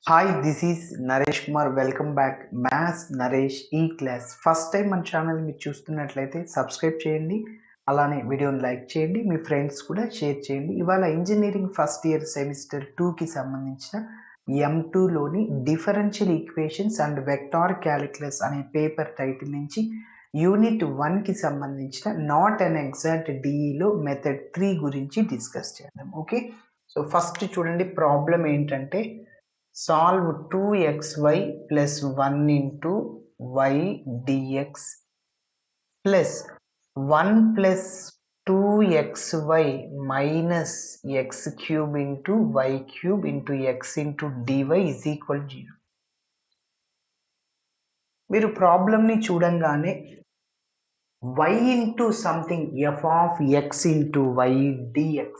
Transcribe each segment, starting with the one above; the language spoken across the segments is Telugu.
Hi this is Naresh Kumar. Welcome back maths Naresh ఈ క్లాస్. ఫస్ట్ టైం మన ఛానల్ మీరు చూస్తున్నట్లయితే సబ్స్క్రైబ్ చేయండి, అలానే వీడియోని లైక్ చేయండి, మీ ఫ్రెండ్స్ కూడా షేర్ చేయండి. ఇవాళ ఇంజనీరింగ్ ఫస్ట్ ఇయర్ సెమిస్టర్ 2కి సంబంధించిన M2లోని differential equations and vector calculus అనే పేపర్ టైటిల్ నుంచి యూనిట్ 1కి సంబంధించిన నాట్ అండ్ ఎగ్జాక్ట్ డిఈలో మెథడ్ 3 గురించి డిస్కస్ చేద్దాం. ఓకే, సో ఫస్ట్ చూడండి, ప్రాబ్లం ఏంటంటే solve 2xy plus 1 into y dx plus 1 plus 2xy minus x cube into y cube into x into dy is equal 0. మీరు ప్రాబ్లమ్ని చూడంగానే y into something f of x into y dx,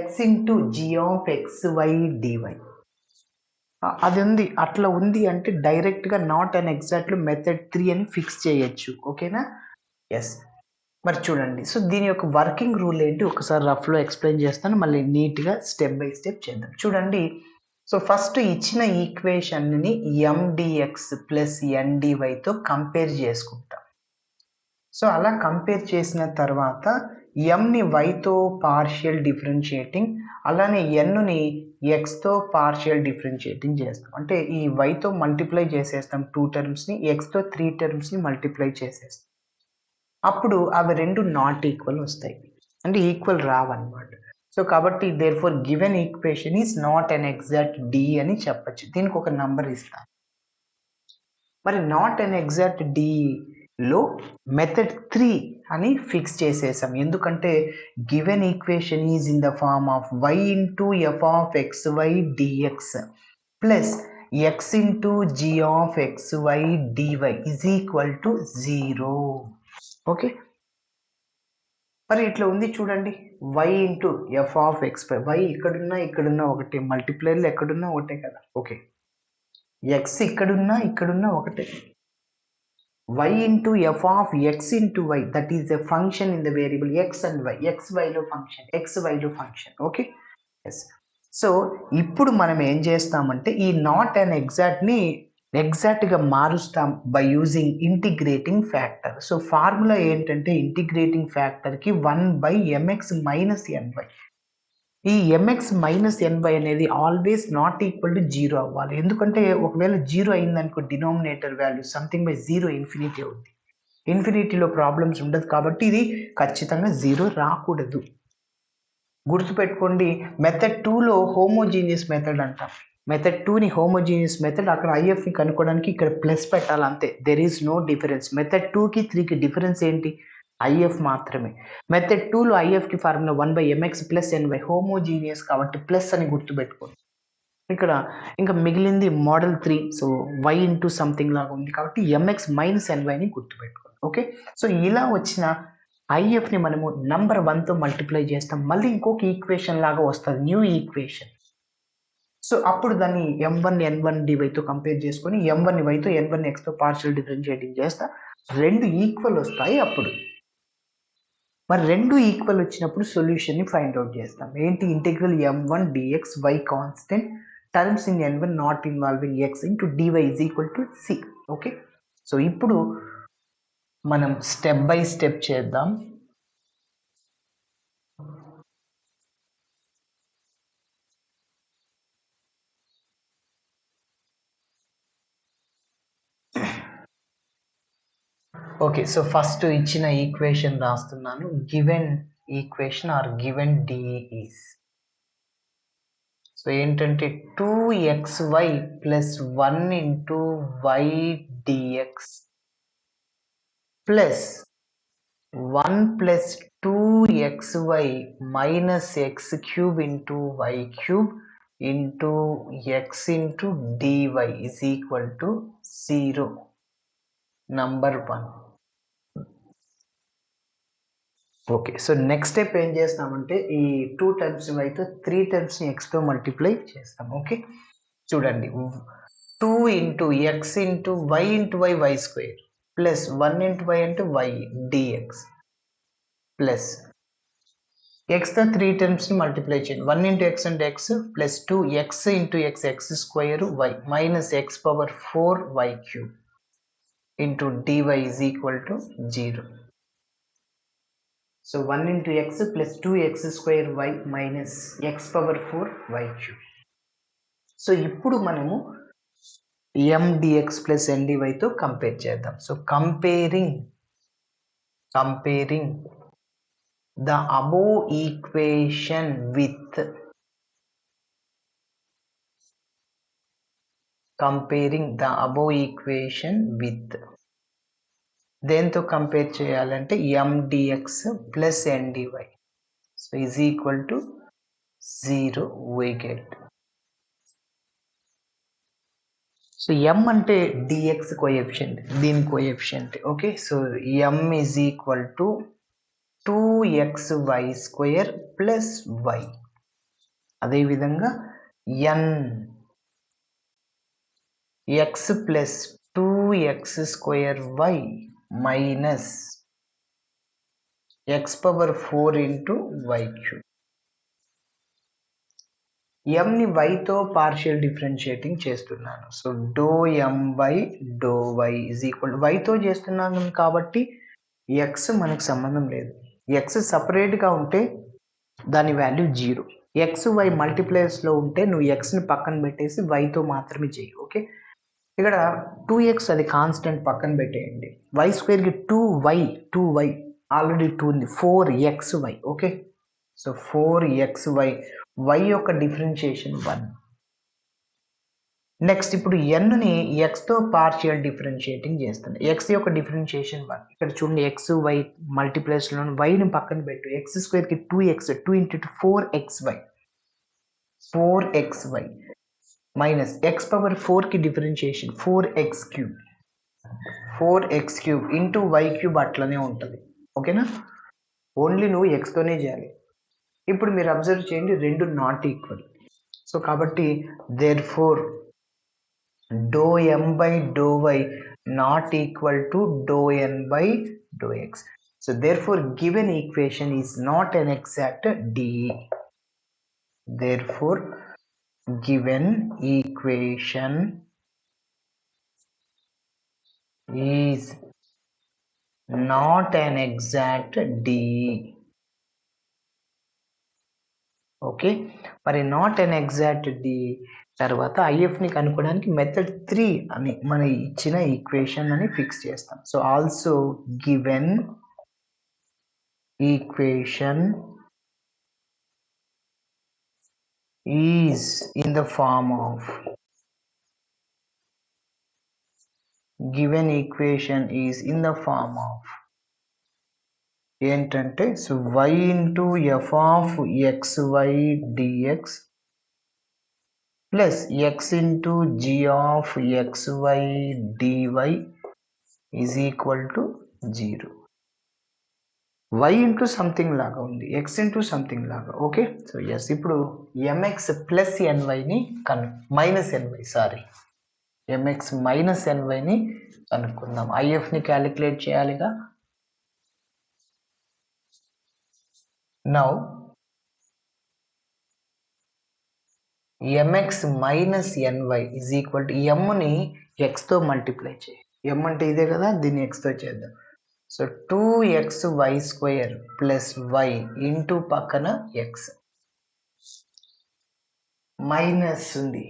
x into g of xy dy అది ఉంది. అట్లా ఉంది అంటే డైరెక్ట్గా నాట్ అండ్ ఎగ్జాక్ట్లీ మెథడ్ 3 అని ఫిక్స్ చేయొచ్చు. ఓకేనా? ఎస్. మరి చూడండి, సో దీని యొక్క వర్కింగ్ రూల్ ఏంటి ఒకసారి రఫ్లో ఎక్స్ప్లెయిన్ చేస్తాను, మళ్ళీ నీట్గా స్టెప్ బై స్టెప్ చేద్దాం. చూడండి, సో ఫస్ట్ ఇచ్చిన ఈక్వేషన్ని ఎండిఎక్స్ ప్లస్ ఎన్డివైతో కంపేర్ చేసుకుంటాం. సో అలా కంపేర్ చేసిన తర్వాత ఎంని వైతో పార్షియల్ డిఫరెన్షియేటింగ్, అలానే ఎన్ని ఎక్స్తో పార్షియల్ డిఫరెన్షియేటింగ్ చేస్తాం. అంటే ఈ వైతో మల్టిప్లై చేసేస్తాం 2 టర్మ్స్ని, ఎక్స్తో 3 టర్మ్స్ని మల్టిప్లై చేసేస్తాం. అప్పుడు అవి రెండు నాట్ ఈక్వల్ వస్తాయి, అంటే ఈక్వల్ రావన్నమాట. సో కాబట్టి therefore given equation is not an exact D అని చెప్పచ్చు. దీనికి ఒక నంబర్ ఇస్తాం. మరి నాట్ అన్ ఎగ్జాక్ట్ డిలో మెథడ్ 3 అని ఫిక్స్ చేసేసాం. ఎందుకంటే given equation is in the form of y into f of xy dx plus x into g of xy dy is equal to 0. Okay, మరి ఇట్లా ఉంది చూడండి, y into f of xy, y ఇక్కడున్నా ఒకటే, మల్టిప్లైర్లు ఎక్కడున్నా ఒకటే కదా. ఓకే, x ఇక్కడున్నా ఒకటే, y into f of x into y, that is a function in the variable x and y, xy లో ఫంక్షన్. Okay, yes. సో ఇప్పుడు మనం ఏం చేస్తామంటే ఈ నాట్ అండ్ ఎగ్జాక్ట్ని ఎగ్జాక్ట్గా మారుస్తాం by using integrating factor. So formula ఏంటంటే ఇంటిగ్రేటింగ్ ఫ్యాక్టర్కి 1/mx-ny. ఈ mx మైనస్ ఎన్వై అనేది ఆల్వేస్ నాట్ ఈక్వల్ టు 0 అవ్వాలి. ఎందుకంటే ఒకవేళ 0 అయిందనుకో denominator value something by 0 infinity అవుతుంది. ఇన్ఫినిటీలో ప్రాబ్లమ్స్ ఉండదు కాబట్టి ఇది ఖచ్చితంగా 0 రాకూడదు. గుర్తుపెట్టుకోండి, మెథడ్ 2లో హోమోజీనియస్ మెథడ్ అంటాం. మెథడ్ 2ని హోమోజీనియస్ మెథడ్, అక్కడ ఐఎఫ్ని కనుక్కోవడానికి ఇక్కడ ప్లస్ పెట్టాలి అంతే. There is no difference. Method 2కి 3కి డిఫరెన్స్ ఏంటి? ఐఎఫ్ మాత్రమే. మెథడ్ 2లో ఐఎఫ్కి ఫార్ములా 1/mx+ny, హోమోజీనియస్ కాబట్టి ప్లస్ అని గుర్తుపెట్టుకోండి. ఇక్కడ ఇంకా మిగిలింది model 3, so y into something లాగా ఉంది కాబట్టి mx-ny గుర్తుపెట్టుకోండి. ఓకే, సో ఇలా వచ్చిన ఐఎఫ్ని మనము నంబర్ 1తో మల్టిప్లై చేస్తాం, మళ్ళీ ఇంకొక ఈక్వేషన్ లాగా వస్తుంది, న్యూ ఈక్వేషన్. సో అప్పుడు దాన్ని m1n1dy కంపేర్ చేసుకొని m1y తో n1x పార్షియల్ డిఫరెన్షియేటింగ్ చేస్తా, రెండు ఈక్వల్ వస్తాయి. అప్పుడు మరి రెండు ఈక్వల్ వచ్చినప్పుడు సొల్యూషన్ని ఫైండ్ అవుట్ చేస్తాం. ఏంటి? Integral m1 dx y constant terms in n1 not involving x into dy is equal to c. Okay, so ఇప్పుడు మనం స్టెప్ బై స్టెప్ చేద్దాం. ఓకే, సో ఫస్ట్ ఇచ్చిన ఈక్వేషన్ రాస్తున్నాను. Given equation or given DE is, so ఏంటంటే 2xy plus 1 into y dx plus 1 plus 2xy minus x cube into y cube into x into dy is equal to 0. Number 1. Okay, so next step ఏం చేస్తామంటే ఈ 2 టర్మ్స్ అయితే 3 టర్మ్స్ని ఎక్స్తో మల్టిప్లై చేస్తాం. ఓకే, చూడండి, 2 into x into y into why square plus 1 into why అంటే వై డిఎక్స్ ప్లస్ ఎక్స్తో 3 టర్మ్స్ని మల్టిప్లై చేయండి. 1 ఇంటూ ఎక్స్ అంటే x plus 2 x into X X square why minus X power 4 y cube into dy is equal to 0. So 1 into x plus 2 x square why minus X power 4 y cube. So ఇప్పుడు మనము ఎండిఎక్స్ ప్లస్ ఎన్డివైతో కంపేర్ చేద్దాం. So comparing the above equation with దేంతో కంపేర్ చేయాలంటే M D X plus N D Y so is equal to 0 we get. So M అంటే డిఎక్స్ కోఎఫిషియంట్, దీని coefficient. Okay, so M is equal to 2xy square plus Y. అదేవిధంగా N X plus 2x square why minus X power 4 into why cube. ఎంని వైతో పార్షియల్ డిఫరెన్షియేటింగ్ చేస్తున్నాను. So do M by do Y is equal వైతో చేస్తున్నాను కాబట్టి ఎక్స్ మనకు సంబంధం లేదు. ఎక్స్ సపరేట్గా ఉంటే దాని వాల్యూ 0. ఎక్స్ వై మల్టిప్లైర్స్లో ఉంటే నువ్వు ఎక్స్ని పక్కన పెట్టేసి వైతో మాత్రమే చేయి. ఓకే, ఇక్కడ 2x అది కాన్స్టెంట్ పక్కన పెట్టేయండి. వై స్క్వేర్కి 2y ఆల్రెడీ 2 ఉంది, 4xy. Okay, so 4xy y యొక్క డిఫరెన్షియేషన్ 1. నెక్స్ట్ ఇప్పుడు ఎన్ని ఎక్స్తో పార్షియల్ డిఫరెన్షియేటింగ్ చేస్తాను. ఎక్స్ యొక్క డిఫరెన్షియేషన్ 1. ఇక్కడ చూడండి ఎక్స్ వై మల్టిప్లైస్లో వైని పక్కన పెట్టు. ఎక్స్ స్క్వేర్కి 2x 2 into 4xy minus X power 4కి differentiation 4x cube into why cube అట్లనే ఉంటుంది. ఓకేనా, ఓన్లీ నువ్వు ఎక్స్తోనే చేయాలి. ఇప్పుడు మీరు అబ్జర్వ్ చేయండి, రెండు నాట్ ఈక్వల్. సో కాబట్టి therefore do M by do y not equal to do N by do x. So therefore given equation is not an exact DE. Therefore given equation is not an exact DE. Okay, మరి నాట్ అన్ ఎగ్జాక్ట్ డి తర్వాత ఐఎఫ్ని కనుక్కోవడానికి మెథడ్ 3 అని మన ఇచ్చిన ఈక్వేషన్ అని ఫిక్స్ చేస్తాం. So also given equation is in the form of given equation is in the form of ఏంటంటే so y into f of xy dx plus x into g of xy dy is equal to 0. y into something లాగా ఉంది, x ఇంటూ సంథింగ్ లాగా. ఓకే, సో ఎస్ ఇప్పుడు mx ప్లస్ ఎన్వైని mx మైనస్ ఎన్వైని కనుక్కుందాం. ఐఎఫ్ని క్యాలిక్యులేట్ చేయాలిగా. Now mx minus N Y is equal to ఎంని ఎక్స్తో మల్టిప్లై చేయి. ఎం అంటే ఇదే కదా, దీన్ని ఎక్స్తో చేద్దాం. So 2xy square plus Y into పక్కన ఎక్స్ మైనస్ ఉంది,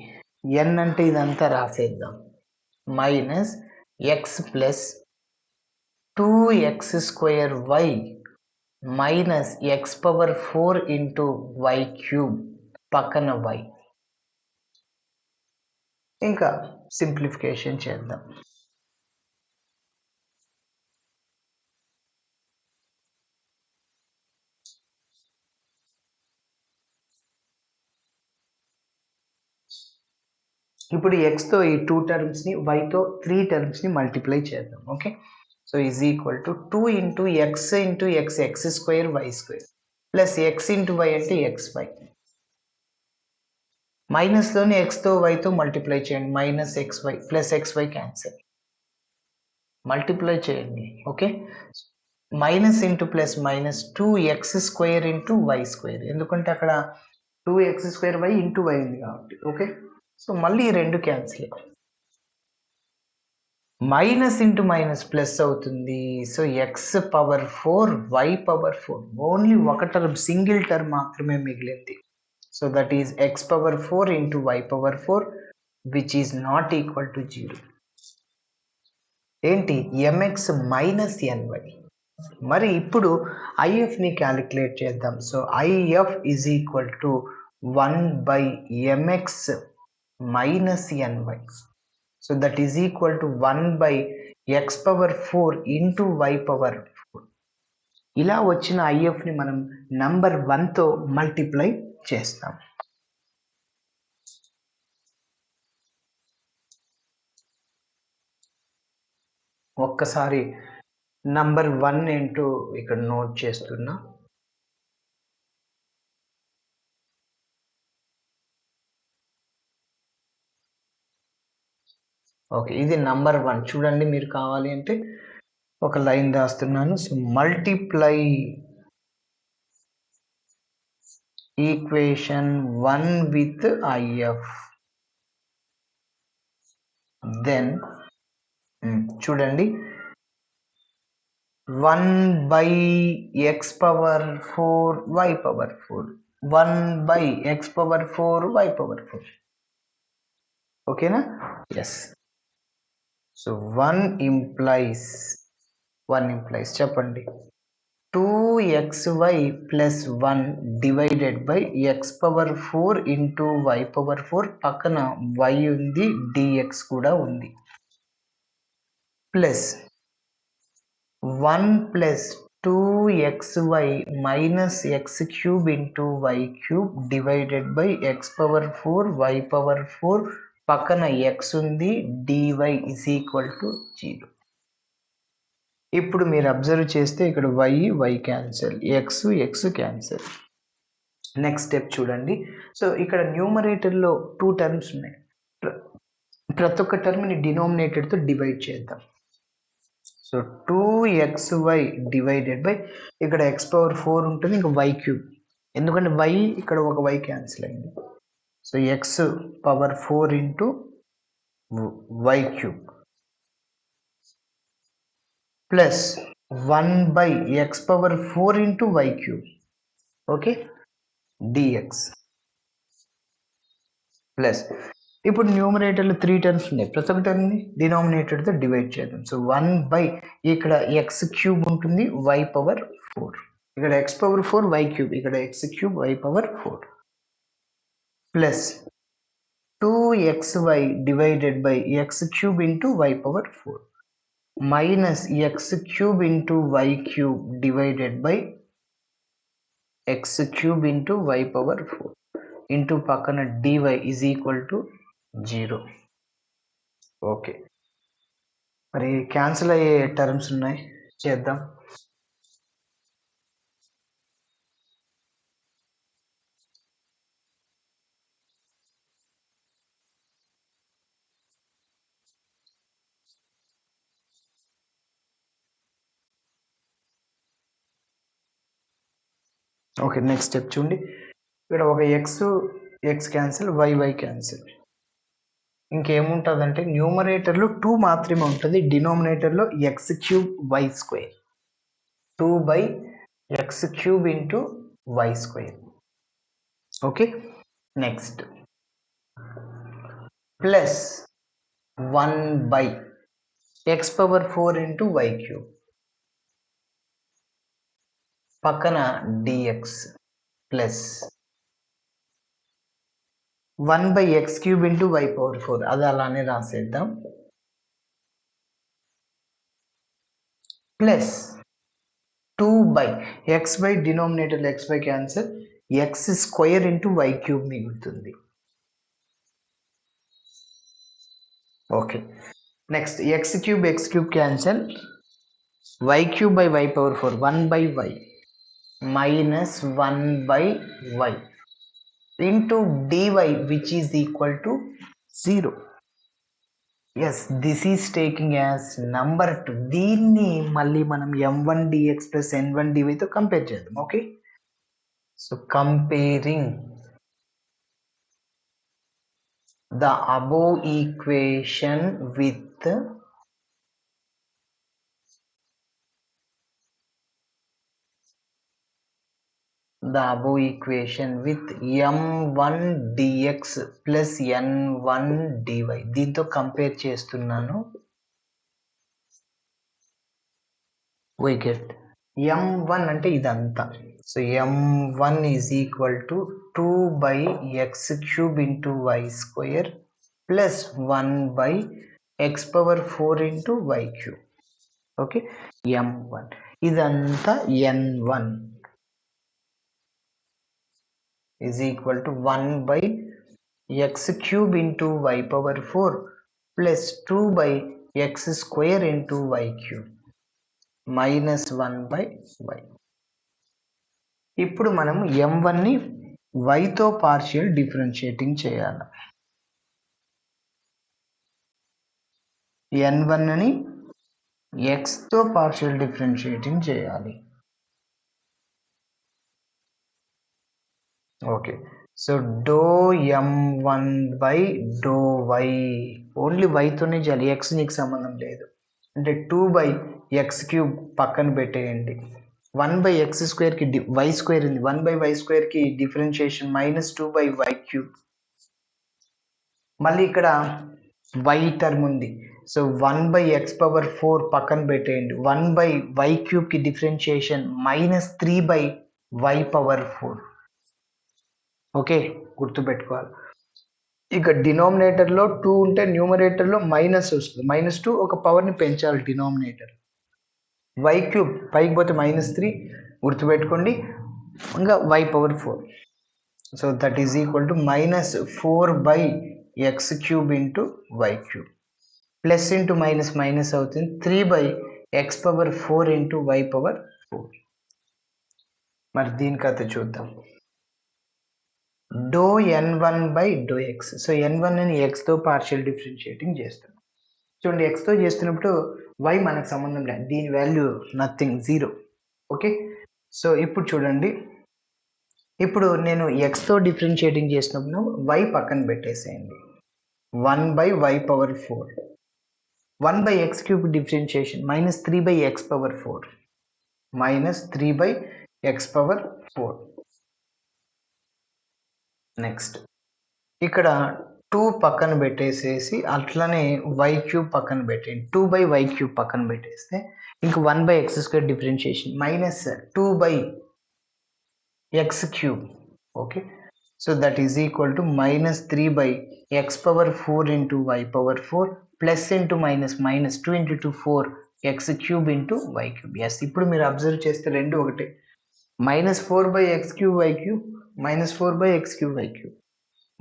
ఎన్ అంటే ఇదంతా రాసేద్దాం, minus X plus 2x square why minus X power 4 into y cube పక్కన వై. ఇంకా సింప్లిఫికేషన్ చేద్దాం. ఇప్పుడు ఎక్స్తో ఈ 2 టర్మ్స్ని వైతో 3 టర్మ్స్ని మల్టిప్లై చేద్దాం. Okay, so is equal to 2 into X X square Y square plus X into why అంటే ఎక్స్వై మైనస్లోని ఎక్స్తో వైతో మల్టిప్లై చేయండి, minus X Y plus X Y cancel multiply చేయండి. Okay, minus into plus minus 2x² into y², ఎందుకంటే అక్కడ 2x² y ఇంటూ y ఉంది కాబట్టి. ఓకే, సో మళ్ళీ ఈ రెండు cancel. Minus into minus plus అవుతుంది. సో x⁴ y⁴, ఓన్లీ ఒక టర్మ్, సింగిల్ టర్మ్ మాత్రమే మిగిలింది. So that is x⁴ into y⁴, which is not equal to 0. ఏంటి? mx minus ny. మరి ఇప్పుడు IFని క్యాలిక్యులేట్ చేద్దాం. So IF is equal to 1/mx minus ny. So that is equal to 1/x⁴ into y⁴. ఇలా వచ్చిన IFని మనం నంబర్ 1తో మల్టిప్లై చేస్తాం. ఒక్కసారి నంబర్ 1 ఏంటో ఇక్కడ నోట్ చేస్తున్నా. ఓకే, ఇది నంబర్ 1. చూడండి, మీరు కావాలి అంటే ఒక లైన్ రాస్తున్నాను. So multiply equation 1 with IF. Then చూడండి, 1/x⁴ y⁴, 1/x⁴ y⁴. ఓకేనా? ఎస్. సో 1 implies చెప్పండి, 2xy plus 1 divided by x⁴ into y⁴, పక్కన y ఉంది, dx కూడా ఉంది, plus 1 plus 2xy minus x³ into y³ divided by x⁴ y⁴, పక్కన x ఉంది, dy ఈజ్ ఈక్వల్ టు 0. ఇప్పుడు మీరు అబ్జర్వ్ చేస్తే ఇక్కడ y cancel, x cancel. Next step చూడండి. సో ఇక్కడ న్యూమరేటర్లో 2 టర్మ్స్ ఉన్నాయి. ప్రతి ఒక్క టర్మ్ని డినామినేటర్తో డివైడ్ చేద్దాం. సో 2xy డివైడెడ్ బై, ఇక్కడ x⁴ ఉంటుంది, ఇంకా y³, ఎందుకంటే y ఇక్కడ ఒక y క్యాన్సిల్ అయింది. So x⁴ into y³ plus 1/x⁴ into y³. Okay, dx plus, ఇప్పుడు న్యూమరేటర్లో 3 టర్మ్స్ ఉన్నాయి. ప్రతి ఒక్క టర్మ్ని డినామినేటర్తో డివైడ్ చేద్దాం. సో 1/, ఇక్కడ x³ ఉంటుంది, y⁴, ఇక్కడ x⁴ y³, ఇక్కడ x³ y⁴, plus 2xy divided by x³ into y⁴, minus x³ into y³ divided by x³ into y⁴, into పక్కన dy is equal to 0. Okay, మరి క్యాన్సిల్ అయ్యే టర్మ్స్ ఉన్నాయి, చేద్దాం. ఓకే, నెక్స్ట్ స్టెప్ చూడండి. ఇక్కడ ఒక x క్యాన్సిల్, y క్యాన్సిల్. ఇంకేముంటుందంటే న్యూమరేటర్లో 2 మాత్రమే ఉంటుంది, డినామినేటర్లో x³ y², 2/x³ into y². Okay, next plus 1/x⁴ into y³ పక్కన dx plus 1/x³ into y⁴, అది అలానే రాసేద్దాం, plus 2/x denominator xy cancel, x² into y³ మిగులుతుంది. ఓకే, next x³ cancel, y³ by y⁴, 1/y minus 1/y into dy which is equal to 0. Yes this is taking as number 2. దీన్ని మళ్ళీ మనం m1 dx plus n1 dy తో కంపేర్ చేద్దాం. Okay, so comparing the above equation with m1 dx plus n1 dy. దీంతో కంపేర్ చేస్తున్నాను. we get m1 అంటే ఇదంతా. So m1 is equal to 2 by x cube into y square plus 1 by x power 4 into y cube. Okay, m1 ఇదంతా n1 is equal to 1 by x cube into y power 4 plus 2 by x square into y cube minus 1 by y. ఇప్పుడు మనం m1 ని y తో పార్షియల్ డిఫరెన్షియేటింగ్ చేయాలి. n1 ని x తో పార్షియల్ డిఫరెన్షియేటింగ్ చేయాలి. Okay, so do m1 by do y only y తోనే చేయాలి, x నీకు సంబంధం లేదు. అంటే 2 బై ఎక్స్ క్యూబ్ పక్కన పెట్టేయండి. 1 బై ఎక్స్ స్క్వేర్కి వై స్క్వేర్ ఉంది, 1 బై వై స్క్వేర్కి differentiation minus 2 by Y cube. మళ్ళీ ఇక్కడ y టర్మ్ ఉంది, సో 1 బై ఎక్స్ పవర్ 4 పక్కన పెట్టేయండి. 1 బై వై క్యూబ్కి differentiation minus 3 by why power 4. Okay, గుర్తుపెట్టుకోవాలి. ఇక డినామినేటర్లో 2 ఉంటే న్యూమరేటర్లో మైనస్ వస్తుంది. -2 ఒక పవర్ని పెంచాలి డినామినేటర్. వై క్యూబ్ పైకి పోతే -3 గుర్తుపెట్టుకోండి, ఇంకా y power 4. So that is equal to -4 by x cube into why cube. Plus into minus minus అవుతుంది, 3 by X power 4 into y power 4. మరి దీని కథ చూద్దాం. Do n1 by do x. So n1 ని ఎక్స్తో పార్షియల్ డిఫరెన్షియేటింగ్ చేస్తాను. చూడండి, ఎక్స్తో చేస్తున్నప్పుడు y మనకు సంబంధం లేదు, దీని వాల్యూ నథింగ్, 0. ఓకే, సో ఇప్పుడు చూడండి, ఇప్పుడు నేను ఎక్స్తో డిఫరెన్షియేటింగ్ చేసినప్పుడు y పక్కన పెట్టేసేయండి. 1 by why power 4, 1 by x cube differentiation -3 by X power 4, -3 by X power 4. Next ఇక్కడ 2 పక్కన పెట్టేసేసి అట్లనే వై క్యూబ్ పక్కన పెట్టేయండి. 2 బై వై క్యూబ్ పక్కన పెట్టేస్తే ఇంక 1 by x square differentiation -2 by x cube. Okay, so that is equal to -3 by X power 4 into y power 4 plus into minus -2 into 2 4 x cube into why cube. Yes, ఇప్పుడు మీరు అబ్జర్వ్ చేస్తే రెండు ఒకటే. -4 by x cube y cube, -4 by x cube y cube,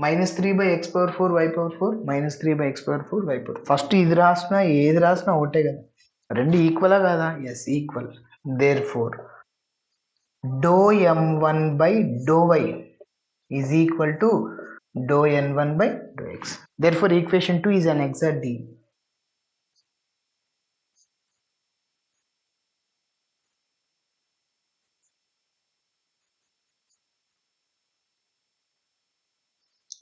-3 by X power 4 y power 4, -3 by X power 4 y power. First ఇది రాసినా ఏది రాసినా ఒకటే కదా, రెండు ఈక్వలా కదా? Yes, equal. Therefore do m1 by do y is equal to do n1 by do x. Therefore equation 2 is an exact D.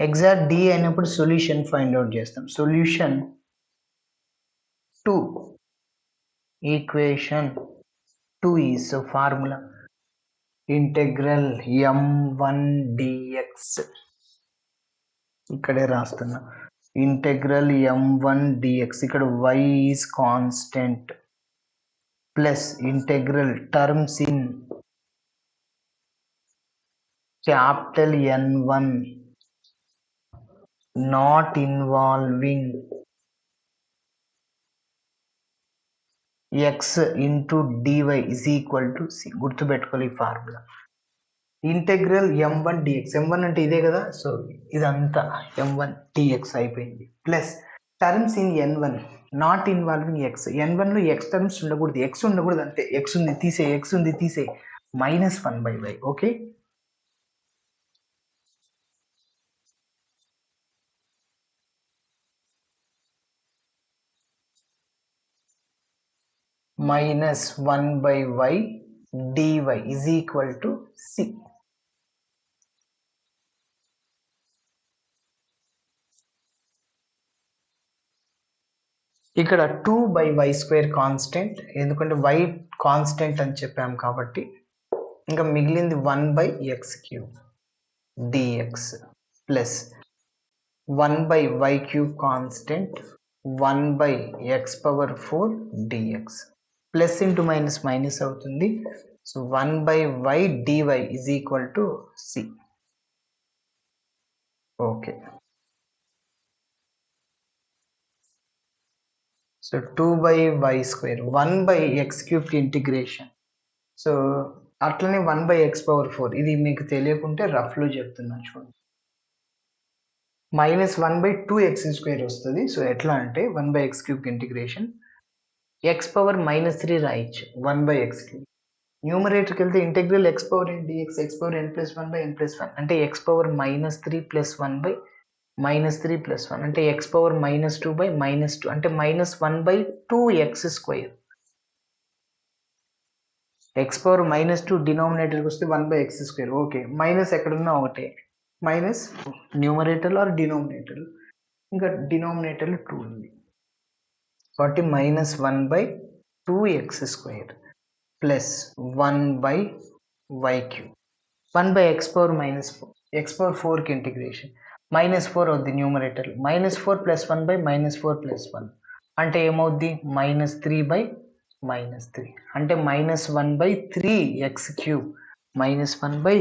Exact D అయినప్పుడు సొల్యూషన్ ఫైండ్ అవుట్ చేస్తాం. Solution to equation 2 is formula integral m1 dx. ఇక్కడే రాస్తున్నా, ఇంటెగ్రల్ m1 dx. ఇక్కడ y is constant plus integral terms in capital N1 not involving x into dy is equal to c. గుర్తుపెట్టుకోవాలి ఈ formula. Integral m1 dx, m1 అంటే ఇదే కదా, సో ఇదంతా m1 dx అయిపోయింది. Plus terms in n1 not involving x. n1 లో x టర్మ్స్ ఉండకూడదు, x ఉండకూడదు, అంతే. x ఉంది తీసే, x ఉంది తీసే, -1 by y. Okay, minus 1 by y dy is equal to c. ఇక్కడ 2 by y square కాన్స్టెంట్, ఎందుకంటే y కాన్స్టెంట్ అని చెప్పాం కాబట్టి ఇంకా మిగిలింది 1 by x cube dx plus 1 by y cube constant 1 by x power 4 dx plus into minus minus అవుతుంది. So 1 by y dy is equal to c. Okay, so 2 by y square 1 by x cube కి ఇంటిగ్రేషన్. సో అట్లనే 1 by x power 4, ఇది మీకు తెలియకుంటే రఫ్లో చెప్తున్నా చూడండి. మైనస్ 1 by 2x స్క్వేర్ వస్తుంది. సో ఎట్లా అంటే 1 by x cube integration x power minus 3 రాయొచ్చు 1 by x cube. న్యూమరేటర్కి వెళ్తే integral x power n dx x power n plus 1 by n plus 1 అంటే x power minus 3 plus 1 by minus 3 plus 1 అంటే x power minus 2 by minus 2 అంటే minus 1 by 2x square. x power minus 2 డినామినేటర్కి వస్తే 1 by x square. Okay, minus ఎక్కడున్నా ఒకటే, మైనస్ న్యూమరేటర్ ఆర్ డినామినేటర్, ఇంకా డినామినేటర్లో 2 ఉంది కాబట్టి minus 1 by 2x square plus 1 by y cube 1 by x power minus 4 x power 4కి ఇంటిగ్రేషన్ మైనస్ 4 అవుద్ది numerator, minus 4 plus 1 by minus 4 plus 1 అంటే ఏమవుద్ది మైనస్ 3 by మైనస్ 3 అంటే minus 1 by 3x cube minus 1 by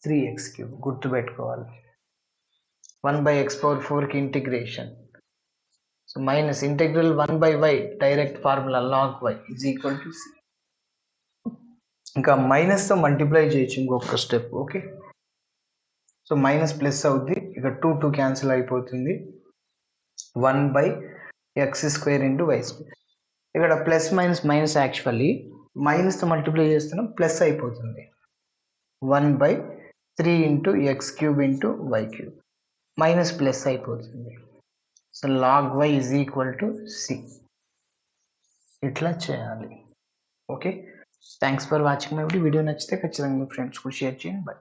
3x cube గుర్తుపెట్టుకోవాలి. 1 by x పవర్ 4కి integration, so minus integral 1 by y direct formula log y is equal to c. ఇంకా మైనస్తో మల్టిప్లై చేయొచ్చు ఇంకొక step. Okay, so minus plus అవుద్ది, ఇక 2 2 క్యాన్సిల్ అయిపోతుంది. 1 by x square into why square. ఇక్కడ ప్లస్ మైనస్ మైనస్ యాక్చువల్లీ మైనస్తో మల్టిప్లై చేస్తున్నాం ప్లస్ అయిపోతుంది. 1 by 3 into X cube into why cube minus plus అయిపోతుంది. So log y is equal to c. ఇట్లా చేయాలి. Okay, thanks for watching my video. నచ్చితే ఖచ్చితంగా మీ ఫ్రెండ్స్కు షేర్ చేయండి. బాయ్.